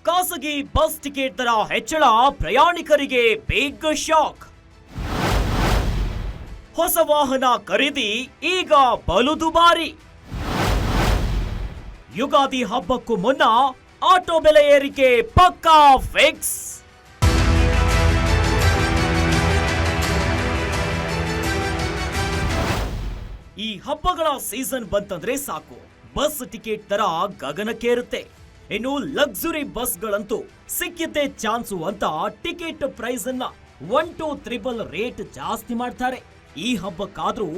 ಖಾಸಗಿ bus ticket ದರ ಹೆಚ್ಚಳ ಪ್ರಯಾಣಿಕರಿಗೆ ಬಿಗ್ ಶಾಕ್. ಹೊಸ ವಾಹನ ಖರೀದಿ ಈಗ ಬಲು ದುಬಾರಿ. ಯುಗಾದಿ ಹಬ್ಬಕ್ಕೂ ಮುನ್ನ ಆಟೋ ಬೆಲೆ ಏರಿಕೆ ಪಕ್ಕಾ ಫಿಕ್ಸ್. ಈ ಹಬ್ಬಗಳ ಸೀಸನ್ ಬಂತಂದ್ರೆ ಸಾಕು, ಬಸ್ ಟಿಕೆಟ್ ದರ ಗಗನಕ್ಕೇರುತ್ತೆ. ಇನ್ನು ಲಕ್ಸುರಿ ಬಸ್ಗಳಂತೂ ಸಿಕ್ಕಿದ್ದೇ ಚಾನ್ಸು ಅಂತ ಟಿಕೆಟ್ ಪ್ರೈಸ್ ಅನ್ನ 1 to 3 ರೇಟ್ ಜಾಸ್ತಿ ಮಾಡ್ತಾರೆ. ಈ ಹಬ್ಬಕ್ಕಾದ್ರೂ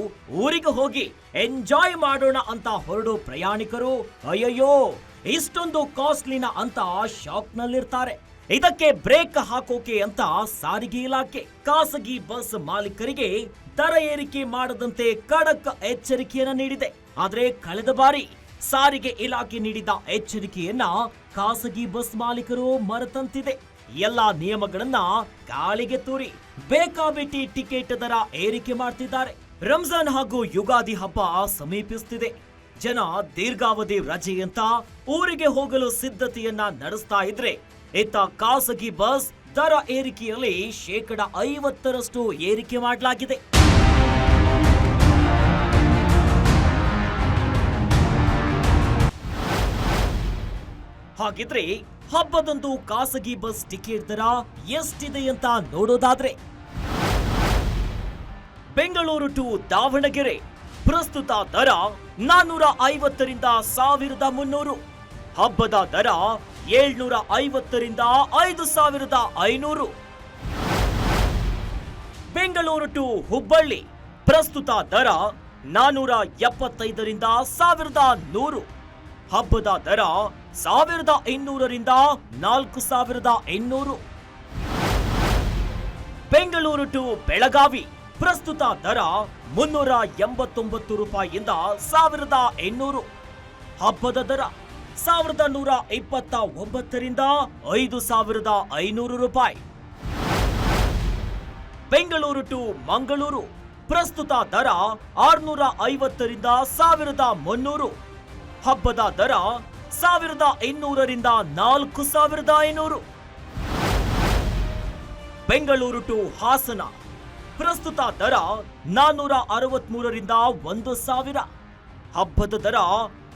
ಊರಿಗೆ ಹೋಗಿ ಎಂಜಾಯ್ ಮಾಡೋಣ ಅಂತ ಹೊರಡೋ ಪ್ರಯಾಣಿಕರು ಅಯ್ಯಯ್ಯೋ ಇಷ್ಟೊಂದು ಕಾಸ್ಟ್ಲಿನ ಅಂತ ಶಾಕ್ ನಲ್ಲಿರ್ತಾರೆ. ಇದಕ್ಕೆ ಬ್ರೇಕ್ ಹಾಕೋಕೆ ಅಂತ ಸಾರಿಗೆ ಇಲಾಖೆ ಖಾಸಗಿ ಬಸ್ ಮಾಲೀಕರಿಗೆ ದರ ಏರಿಕೆ ಮಾಡದಂತೆ ಖಡಕ್ ಎಚ್ಚರಿಕೆಯನ್ನ ನೀಡಿದೆ. ಆದ್ರೆ ಕಳೆದ ಬಾರಿ ಸಾರಿಗೆ ಇಲಾಖೆ ನೀಡಿದ ಎಚ್ಚರಿಕೆಯನ್ನ ಖಾಸಗಿ ಬಸ್ ಮಾಲೀಕರು ಮರೆತಂತಿದೆ. ಎಲ್ಲಾ ನಿಯಮಗಳನ್ನ ಗಾಳಿಗೆ ತೂರಿ ಬೇಕಾಬಿಟ್ಟಿ ಟಿಕೆಟ್ ದರ ಏರಿಕೆ ಮಾಡ್ತಿದ್ದಾರೆ. ರಂಜಾನ್ ಹಾಗೂ ಯುಗಾದಿ ಹಬ್ಬ ಸಮೀಪಿಸುತ್ತಿದೆ. ಜನ ದೀರ್ಘಾವಧಿ ರಜೆ ಅಂತ ಊರಿಗೆ ಹೋಗಲು ಸಿದ್ಧತೆಯನ್ನ ನಡೆಸ್ತಾ ಇದ್ರೆ, ಇತ್ತ ಖಾಸಗಿ ಬಸ್ ದರ ಏರಿಕೆಯಲ್ಲಿ 50% ಏರಿಕೆ ಮಾಡಲಾಗಿದೆ. ಹಾಗಿದ್ರೆ ಹಬ್ಬದಂದು ಖಾಸಗಿ ಬಸ್ ಟಿಕೆಟ್ ದರ ಎಷ್ಟಿದೆ ಅಂತ ನೋಡೋದಾದ್ರೆ, ಬೆಂಗಳೂರು ಟು ದಾವಣಗೆರೆ ಪ್ರಸ್ತುತ ದರ 450 ರಿಂದ 1300. ಹಬ್ಬದ ದರ 750 ರಿಂದ 5500. ಬೆಂಗಳೂರು ಟು ಹುಬ್ಬಳ್ಳಿ ಪ್ರಸ್ತುತ ದರ 475 ರಿಂದ 1100. ಹಬ್ಬದ ದರ 1200 ರಿಂದ 4800. ಬೆಂಗಳೂರು ಟು ಬೆಳಗಾವಿ ಪ್ರಸ್ತುತ ದರ 389 ರೂಪಾಯಿಯಿಂದ 1800. ಹಬ್ಬದ ದರ 1129 ರಿಂದ 5500 ರೂಪಾಯಿ. ಬೆಂಗಳೂರು ಟು ಮಂಗಳೂರು ಪ್ರಸ್ತುತ ದರ 650 ರಿಂದ 1300. ಹಬ್ಬದ ದರ 1200 ರಿಂದ 4500. ಬೆಂಗಳೂರು ಟು ಹಾಸನ ಪ್ರಸ್ತುತ ದರ 463 ರಿಂದ 1000. ಹಬ್ಬದ ದರ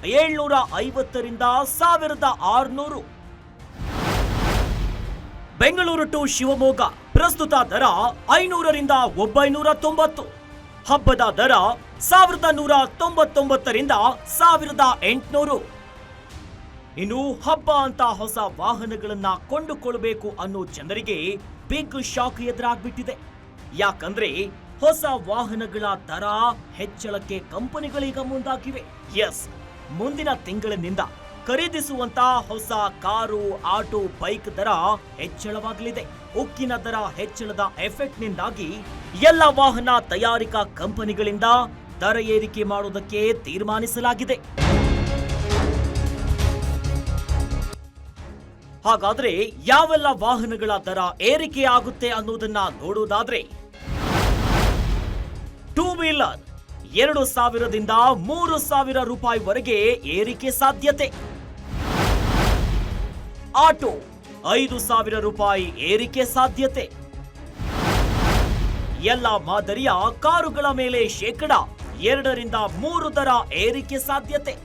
750 ರಿಂದ 1600. ಬೆಂಗಳೂರು ಟು ಶಿವಮೊಗ್ಗ ಪ್ರಸ್ತುತ ದರ 500 ರಿಂದ 990. ಹಬ್ಬದ ದರ 1199 ರಿಂದ 1800. ಇನ್ನು ಹಬ್ಬ ಅಂತ ಹೊಸ ವಾಹನಗಳನ್ನ ಕೊಂಡುಕೊಳ್ಳಬೇಕು ಅನ್ನೋ ಜನರಿಗೆ ಬಿಗ್ ಶಾಕ್ ಎದುರಾಗ್ಬಿಟ್ಟಿದೆ. ಯಾಕಂದ್ರೆ ಹೊಸ ವಾಹನಗಳ ದರ ಹೆಚ್ಚಳಕ್ಕೆ ಕಂಪನಿಗಳೀಗ ಮುಂದಾಗಿವೆ. ಎಸ್, ಮುಂದಿನ ತಿಂಗಳಿನಿಂದ ಖರೀದಿಸುವಂತ ಹೊಸ ಕಾರು, ಆಟೋ, ಬೈಕ್ ದರ ಹೆಚ್ಚಳವಾಗಲಿದೆ. ಉಕ್ಕಿನ ದರ ಹೆಚ್ಚಳದ ಎಫೆಕ್ಟ್ ನಿಂದಾಗಿ ಎಲ್ಲ ವಾಹನ ತಯಾರಿಕಾ ಕಂಪನಿಗಳಿಂದ ದರ ಏರಿಕೆ ಮಾಡುವುದಕ್ಕೆ ತೀರ್ಮಾನಿಸಲಾಗಿದೆ. ಹಾಗಾದ್ರೆ ಯಾವೆಲ್ಲ ವಾಹನಗಳ ದರ ಏರಿಕೆ ಆಗುತ್ತೆ ಅನ್ನೋದನ್ನ ನೋಡುವುದಾದ್ರೆ, 2 ವೀಲರ್ 2000 ದಿಂದ 3000 ರೂಪಾಯಿವರೆಗೆ ಏರಿಕೆ ಸಾಧ್ಯತೆ. ಆಟೋ 5000 ರೂಪಾಯಿ ಏರಿಕೆ ಸಾಧ್ಯತೆ. ಎಲ್ಲ ಮಾದರಿಯ ಕಾರುಗಳ ಮೇಲೆ 2 ರಿಂದ 3 ದರ ಏರಿಕೆ ಸಾಧ್ಯತೆ.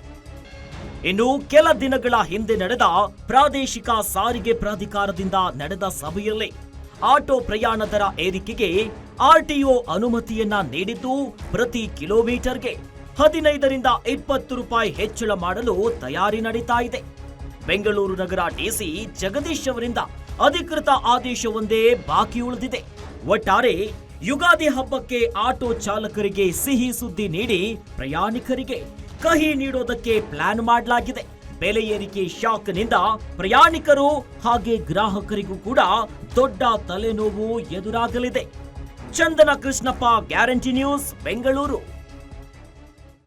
ಇನ್ನು ಕೆಲ ದಿನಗಳ ಹಿಂದೆ ನಡೆದ ಪ್ರಾದೇಶಿಕ ಸಾರಿಗೆ ಪ್ರಾಧಿಕಾರದಿಂದ ನಡೆದ ಸಭೆಯಲ್ಲಿ ಆಟೋ ಪ್ರಯಾಣ ದರ ಏರಿಕೆಗೆ ಆರ್ಟಿಒ ಅನುಮತಿಯನ್ನ ನೀಡಿದ್ದು, ಪ್ರತಿ ಕಿಲೋಮೀಟರ್ಗೆ 15 ರಿಂದ 20 ರೂಪಾಯಿ ಹೆಚ್ಚಳ ಮಾಡಲು ತಯಾರಿ ನಡೀತಾ ಇದೆ. ಬೆಂಗಳೂರು ನಗರ ಡಿಸಿ ಜಗದೀಶ್ ಅವರಿಂದ ಅಧಿಕೃತ ಆದೇಶವೊಂದೇ ಬಾಕಿ ಉಳಿದಿದೆ. ಒಟ್ಟಾರೆ ಯುಗಾದಿ ಹಬ್ಬಕ್ಕೆ ಆಟೋ ಚಾಲಕರಿಗೆ ಸಿಹಿ ಸುದ್ದಿ ನೀಡಿ ಪ್ರಯಾಣಿಕರಿಗೆ ಕಹಿ ನೀಡೋದಕ್ಕೆ ಪ್ಲಾನ್ ಮಾಡಲಾಗಿದೆ. ಬೆಲೆ ಏರಿಕೆ ಶಾಕ್ ನಿಂದ ಪ್ರಯಾಣಿಕರು ಹಾಗೆ ಗ್ರಾಹಕರಿಗೂ ಕೂಡ ದೊಡ್ಡ ತಲೆನೋವು ಎದುರಾಗಲಿದೆ. ಚಂದನ ಕೃಷ್ಣಪ್ಪ, ಗ್ಯಾರಂಟಿ ನ್ಯೂಸ್, ಬೆಂಗಳೂರು.